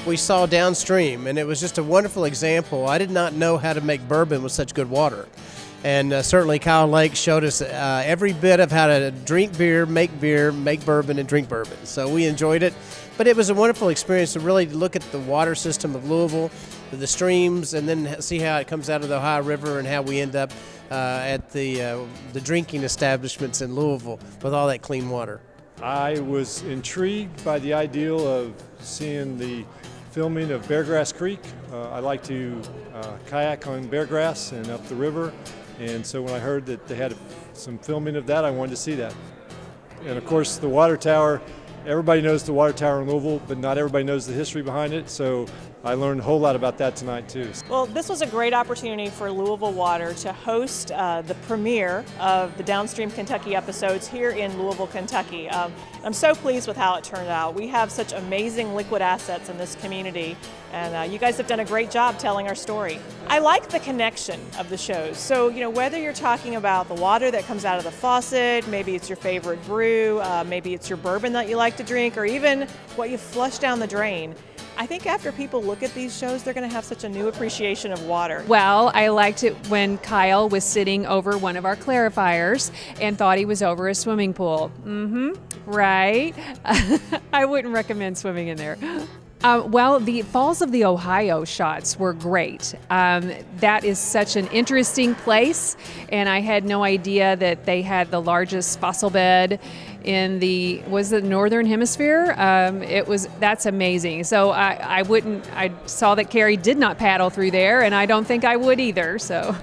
we saw Downstream, and it was just a wonderful example. I did not know how to make bourbon with such good water. And certainly Kyle Lake showed us every bit of how to drink beer, make bourbon, and drink bourbon. So we enjoyed it. But it was a wonderful experience to really look at the water system of Louisville, the streams, and then see how it comes out of the Ohio River and how we end up at the drinking establishments in Louisville with all that clean water. I was intrigued by the ideal of seeing the filming of Beargrass Creek. I like to kayak on Beargrass and up the river, and so when I heard that they had some filming of that, I wanted to see that. And of course the water tower, everybody knows the water tower in Louisville, but not everybody knows the history behind it, so I learned a whole lot about that tonight too. Well, this was a great opportunity for Louisville Water to host the premiere of the Downstream Kentucky episodes here in Louisville, Kentucky. I'm so pleased with how it turned out. We have such amazing liquid assets in this community, and you guys have done a great job telling our story. I like the connection of the shows. So, whether you're talking about the water that comes out of the faucet, maybe it's your favorite brew, maybe it's your bourbon that you like to drink, or even what you flush down the drain. I think after people look at these shows, they're going to have such a new appreciation of water. Well, I liked it when Kyle was sitting over one of our clarifiers and thought he was over a swimming pool. Right? I wouldn't recommend swimming in there. Well, the Falls of the Ohio shots were great. That is such an interesting place, and I had no idea that they had the largest fossil bed in the Northern Hemisphere. That's amazing. So I saw that Carrie did not paddle through there, and I don't think I would either, so.